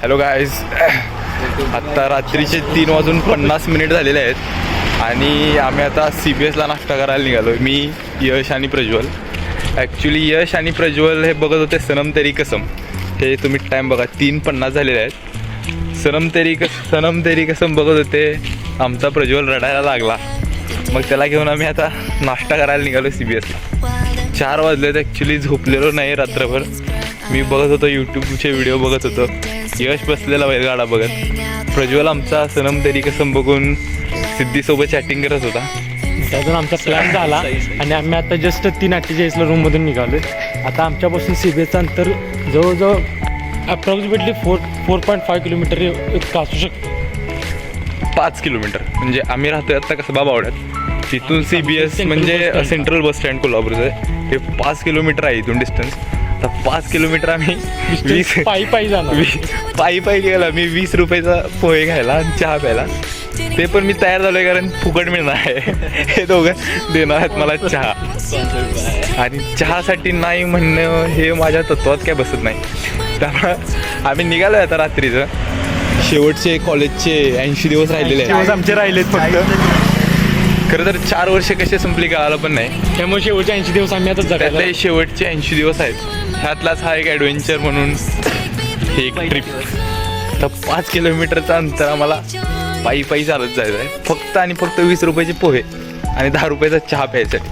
Hello guys, आत्ता रात्रीचे 3:50 झालेले आहेत आणि आम्ही आता CBSला नाश्ता करायला निघालो. मी, यश आणि प्रज्वल. ॲक्च्युली यश आणि प्रज्वल हे बघत होते सनम तेरी कसम. हे तुम्ही टाईम बघा, 3:50 झालेले आहेत. सनम तेरी कसम बघत होते. आमचा प्रज्वल रडायला लागला. मग त्याला घेऊन आम्ही आता नाश्ता करायला निघालो CBSला. 4 वाजलेत. ॲक्च्युली झोपलेलो नाही रात्रभर. मी बघत होतो, यूट्यूबचे व्हिडिओ बघत होतो. यश बसलेला बैलगाडा बघत. प्रज्वल आमचा सनम तेरी कसम बघून सिद्धीसोबत चॅटिंग करत होता. त्यातून आमचा प्लॅन झाला आणि आम्ही आता जस्ट 3:48ला रूममधून निघालो आहे. आता आमच्यापासून CBSचं अंतर जवळजवळ अप्रॉक्सिमेटली 4.5 किलोमीटर इतकं असू शकतं. 5 किलोमीटर म्हणजे आम्ही राहतोय आता कसबा बावड्यात. तिथून CBS म्हणजे सेंट्रल बस स्टँड कोल्हापूरचं आहे. हे 5 किलोमीटर आहे इथून डिस्टन्स. आता 5 किलोमीटर आम्ही पायी गेला. मी 20 रुपयाचा पोहे घ्यायला आणि चहा प्यायला. ते पण मी तयार झालोय कारण फुकट मिळणार आहे. हे दोघं देणार आहेत मला चहा. आणि चहासाठी नाही म्हणणं हे माझ्या तत्वात काय बसत नाही. त्यामुळं आम्ही निघालोय आता रात्रीचं. शेवटचे कॉलेजचे 80 दिवस राहिलेले आहेत. आमचे राहिलेत फक्त. खरं तर 4 वर्ष कसे संपली कळालं पण नाही. त्यामुळे शेवटचे 80 दिवस आम्ही आता त्यातले शेवटचे 80 दिवस आहेत. ह्यातलाच हा एक ॲडव्हेंचर म्हणून हे एक ट्रिप. तर 5 किलोमीटरचं अंतर आम्हाला पायी चालत जायचं आहे. फक्त आणि फक्त 20 रुपयाचे पोहे आणि 10 रुपयाचा चहा प्यायसाठी.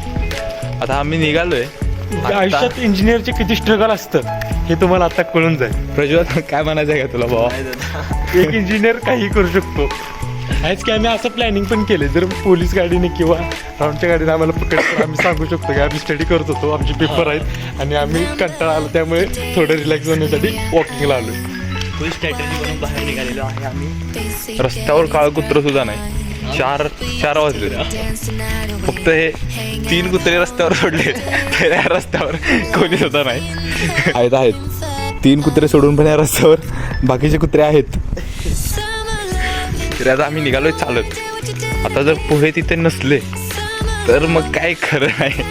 आता आम्ही निघालोय. आयुष्यात इंजिनियरचे किती स्ट्रगल असतं हे तुम्हाला आता कळून जाईल. प्रज्वल काय म्हणायचं आहे का तुला भावा? एक इंजिनियर काही करू शकतो. आहेच की आम्ही असं प्लॅनिंग पण केले. जर पोलीस गाडीने किंवा राऊंडच्या गाडीने आम्हाला पकडतो आम्ही सांगू शकतो की आम्ही स्टडी करत होतो, आमचे पेपर आहेत आणि आम्ही कंटाळा आलो त्यामुळे थोडं रिलॅक्स होण्यासाठी वॉकिंगला आलो. फुल स्ट्रॅटेजी करून बाहेर निघालेलो आहे आम्ही. रस्त्यावर काळं कुत्रं सुद्धा नाही. 4 वाजले. फक्त हे 3 कुत्रे रस्त्यावर सोडले. या रस्त्यावर कोणी सुद्धा नाही. आहेत 3 कुत्रे सोडून पण या रस्त्यावर बाकीचे कुत्रे आहेत. तर आता आम्ही निघालोय चालत. आता जर पोहे तिथे नसले तर मग काय खरं नाही.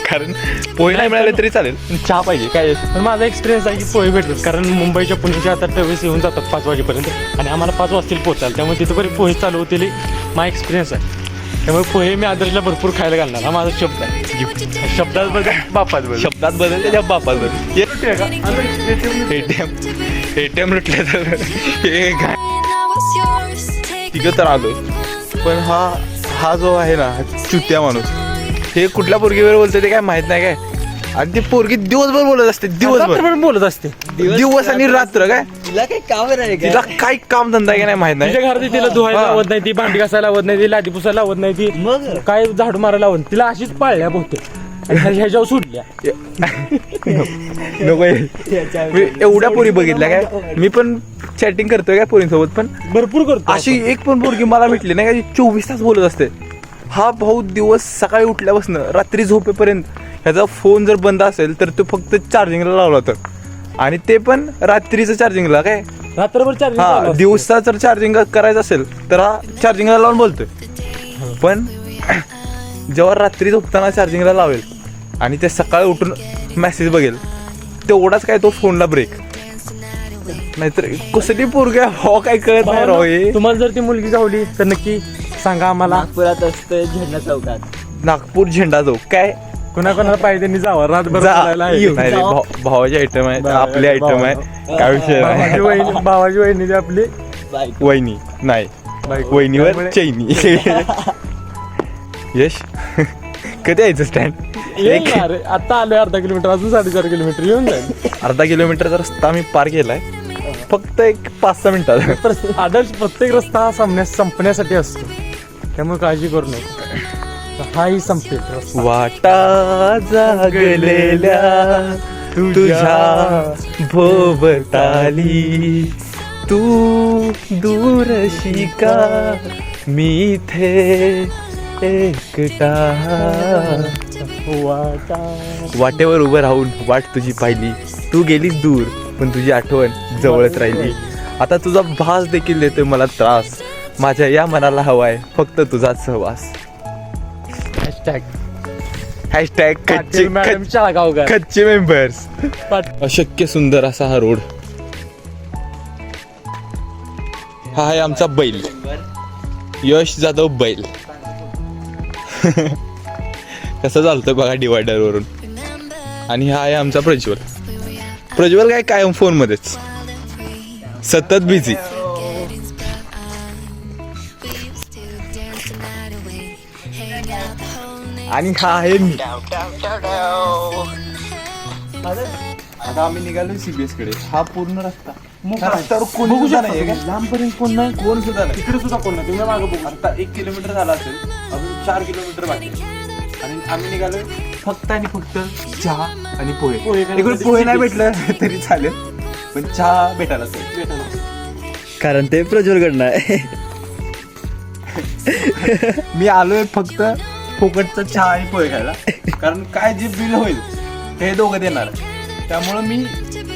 कारण पोहे नाही मिळाले तरी चालेल, चहा पाहिजे. काय पण माझा एक्सपिरियन्स आहे की पोहे भेटतात. कारण मुंबईच्या पुण्याच्या आता ट्रॅव्हल्स येऊन जातात 5 वाजेपर्यंत आणि आम्हाला 5 वाजतील पोचायला. त्यामुळे तिथंपर्यंत पोहे चालू होतील माझा एक्सपिरियन्स आहे. त्यामुळे पोहे मी आदर्शला भरपूर खायला घालणार. हा माझा शब्द आहे. शब्दात बदल बापात बदल. शब्दात बदल त्याच्या बापात बदल. ATM लुटले तर हे काय तिघं तर आलोय. पण हा जो आहे ना चुत्या माणूस, हे कुठल्या पोरगीवर बोलतोय ते काय माहित नाही काय. आणि ती पोरगी दिवसभर बोलत असते. दिवस आणि रात्र. काय तिला काही काम नाही, तिला काही काम धंदा काय नाही माहित नाही. तिच्या घरात तिला धुवायला लावत नाही, ती भांडी घासायला लावत नाही, ती लादी पुसायला लावत नाही, ती मग काय झाडू मारायला लावत. तिला अशीच पाळल्या बहुतेक ह्याच्यावर सुटल्या. नको मी एवढ्या पोरी बघितल्या काय. मी पण चॅटिंग करतोय काय पोरींसोबत, पण भरपूर करतो. अशी एक पण पोरगी मला भेटली नाही का 24 तास बोलत असते. हा भाऊ दिवस सकाळी उठल्यापासून रात्री झोपेपर्यंत ह्याचा फोन जर बंद असेल तर तो फक्त चार्जिंगला लावला तर. आणि ते पण रात्रीचं चार्जिंगला. काय रात्रभर चार्जिंग. दिवसा जर चार्जिंग करायचं असेल तर हा चार्जिंगला लावून बोलतोय. पण जेव्हा रात्री झोपताना चार्जिंगला लावेल आणि ते सकाळी उठून मेसेज बघेल तेवढाच काय तो फोनला ब्रेक. नाहीतर कसली पोरगी हो काय कळत नाही राव हे. तुम्हाला जर ती मुलगी गावली तर नक्की सांगा आम्हाला. नागपुरात असतं झेंडा चौकात. नागपूर झेंडा चौक. काय कोणाकोणाला पाहिजे त्यांनी जावं. रातभर भावाची आयटम आहे, आपली आयटम आहे. काय विषय नाही. भावाची वहिनी आपली वहिनी नाही, वहिनीवर चैनी. यश कधी यायचं स्टँड? आता आलोय. अर्धा किलोमीटर, अजून 4.5 किलोमीटर येऊन जाईल. अर्धा किलोमीटरचा रस्ता आम्ही पार केलाय फक्त एक 5-6 मिनिटात. आदर्श प्रत्येक रस्ता हा संपण्यासाठी असतो, त्यामुळे काळजी करू नको. हाही संपेल. वाटा जागलेल्या तुझ्या भोवताली, तू दूरशी का मी इथे एकटा. वाटेवर उभं राहून वाट तुझी पाहिली, तू गेलीस दूर पण तुझी आठवण जवळच राहिली. आता तुझा भास देखील देतोय मला त्रास, माझ्या या मनाला हवाय फक्त तुझाच सहवास. हॅशटॅग कच्चे मेंबर्स. अशक्य सुंदर असा हा रोड. हा आहे आमचा बैल, यश जाधव बैल. कसं चालतं बघा डिवायडरवरून. आणि हा आहे आमचा प्रज्वल. प्रज्वल काय कायम फोनमध्येच सतत बिझी. आणि हा आहे मी. आता आम्ही निघालो CBS कडे. हा पूर्ण रस्ता रस्त्यावर कोणी सुद्धा नाहीये का? लांबपर्यंत कोण नाही, कोण सुद्धा नाही. तिकडे सुद्धा कोण नाही. तुम्ही मागं बघू. आता 1 किलोमीटर झाला असेल, अजून 4 किलोमीटर बाकी आहे. आणि आम्ही निघालो फक्त आणि फक्त चहा आणि पोहे. इकडे पोहे नाही भेटलं तरी चालेल, पण चहा भेटायला कारण ते प्रज्वलकडनं आहे. मी आलोय फक्त फुकटचं चहा आणि पोहे खायला. कारण काय जे बिल होईल हे दोघं देणार. त्यामुळं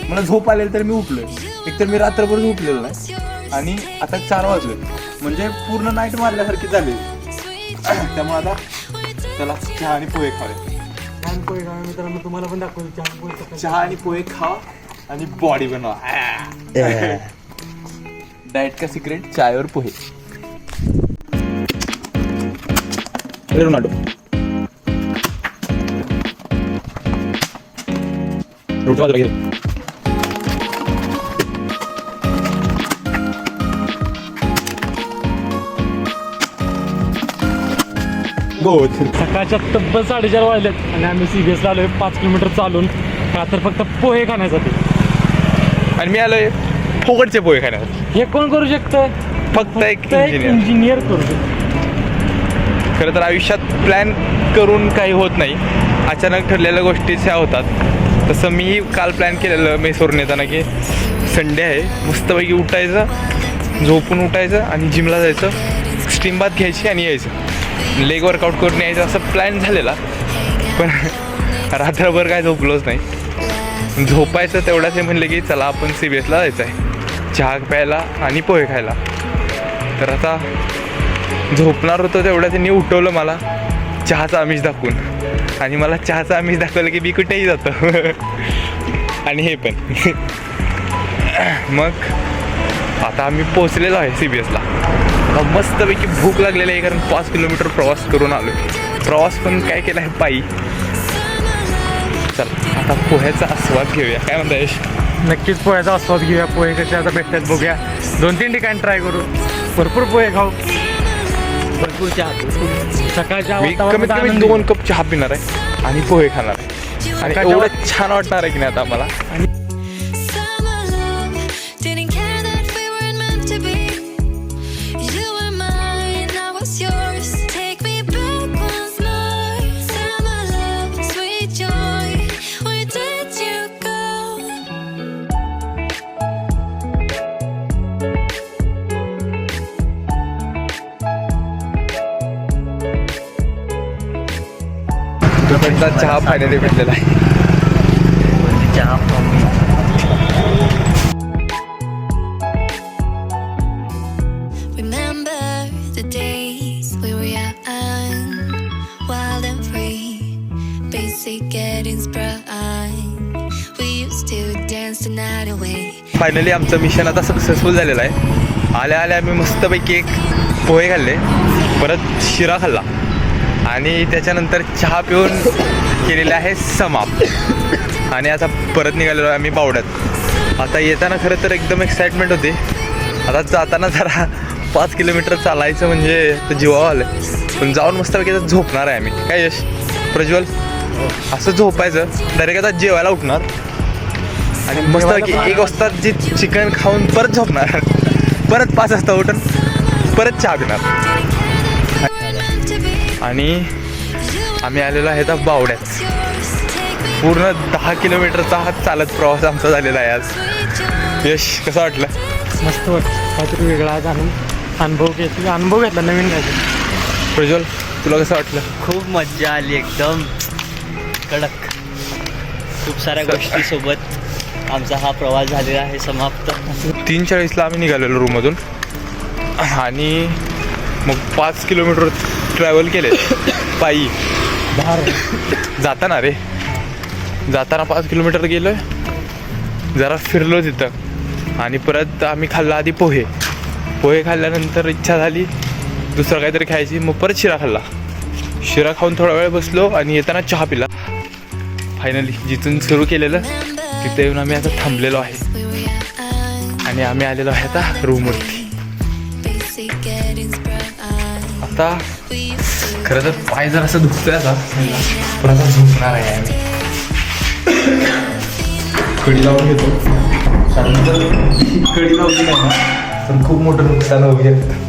मला झोप आलेली तर मी उठलोय. एकतर मी रात्रभर झोपलेलो नाही आणि आता 4 वाजले, म्हणजे पूर्ण नाईट मारल्यासारखी झाली. त्यामुळे आता चला चहा आणि पोहे खावे. छान पोहे खावे मित्रांनो, तुम्हाला पण दाखवतो चहा आणि पोहे खा आणि बॉडी बनवा. डाएट का सिक्रेट, चाय और पोहे. रोनाल्डो रोटी बाजूला घे. सकाळच्या तब्बल 4:30 वाजलेत आणि आम्ही CBSला आलोय 5 किलोमीटर चालून, का तर फक्त पोहे खाण्यासाठी. आणि मी आलोय फुकटचे पोहे खाण्यासाठी. हे कोण करू शकतं? फक्त एक इंजिनियर करू शकतो. खरं तर आयुष्यात प्लॅन करून काही होत नाही, अचानक ठरलेल्या गोष्टीच ह्या होतात. तसं मी काल प्लॅन केलेलं मेसवरून येताना की संडे आहे, मस्तपैकी उठायचं, झोपून उठायचं आणि जिमला जायचं, स्टीम बाथ घ्यायची आणि यायचं, लेग वर्कआउट करून यायचं, असं प्लॅन झालेला. पण रात्रभर काय झोपलोच नाही. झोपायचं तेवढ्याच हे म्हणलं की चला आपण CBSला जायचं आहे, चहा प्यायला आणि पोहे खायला. तर आता झोपणार होतं तेवढ्या त्यांनी उठवलं मला चहाचं आमिष दाखवून. आणि मला चहाचं आमिष दाखवलं की मी कुठेही जातो. आणि हे पण मग आता आम्ही पोचलेलो आहे CBSला. मस्तपैकी भूक लागलेली आहे, कारण 5 किलोमीटर प्रवास करून आलो. प्रवास पण काय केला आहे पायी. चला आता पोह्याचा आस्वाद घेऊया. काय म्हणता यश? नक्कीच पोह्याचा आस्वाद घेऊया. पोहे कसे आता भेटतात बघूया. 2-3 ठिकाणी ट्राय करू. भरपूर पोहे खाऊ, भरपूर चहा. सकाळच्या मी कमीत कमी 2 कप चहा पिणार आहे आणि पोहे खाणार आहे. आणि एवढं छान वाटणार आहे की नाही आता आम्हाला. चहा फायनली भेटलेला आहे. चहा Remember the days we were young, wild and free, basic getting sprung. We used to dance the night away. Finally आमचं मिशन आता सक्सेसफुल झालेलं आहे. आल्या आल्या आम्ही मस्तपैकी एक पोहे खाल्ले, परत शिरा खाल्ला आणि त्याच्यानंतर चहा पिऊन केलेला आहे समाप्त. आणि आता परत निघालेलो आहे आम्ही बावड्यात. आता येताना खरं तर एकदम एक्साइटमेंट होती. आता जाताना जरा 5 किलोमीटर चालायचं म्हणजे तर जीवावर आलं. पण जाऊन मस्तपैकी आता झोपणार आहे आम्ही. काय यश, प्रज्वल? असं झोपायचं, डायरेक्ट आता जेवायला उठणार आणि मस्तपैकी 1 वाजता जे चिकन खाऊन परत झोपणार, परत 5 वाजता उठून परत चहा पिणार. आणि आम्ही आलेलो आहे आता बावड्यात. पूर्ण 10 किलोमीटरचा हा चालत प्रवास आमचा झालेला आहे आज. यश, कसं वाटलं? मस्त वाटतं. काहीतरी वेगळा आज अनुभव घेतला नवीन काय. प्रज्वल, तुला कसं वाटलं? खूप मज्जा आली, एकदम कडक. खूप साऱ्या गोष्टीसोबत आमचा हा प्रवास झालेला आहे समाप्त. 3:40ला आम्ही निघालेलो रूममधून आणि मग 5 किलोमीटर ट्रॅव्हल केले पायी. जाताना 5 किलोमीटर गेलो, जरा फिरलो तिथं आणि परत आम्ही खाल्ला आधी पोहे. पोहे खाल्ल्यानंतर इच्छा झाली दुसरं काहीतरी खायची, मग परत शिरा खाल्ला. शिरा खाऊन थोडा वेळ बसलो आणि येताना चहा पिला. फायनली जिथून सुरू केलेलं तिथे येऊन आम्ही आता थांबलेलो आहे आणि आम्ही आलेलो आहे आता रूमवरती. आता खरं तर पाय जर असं दुखतोय आता, पण आता झोपणार आहे आम्ही. कडी लावून घेतो, कारण जर कडी लावली नाही ना तर खूप मोठं नुकसान होऊ शकतं.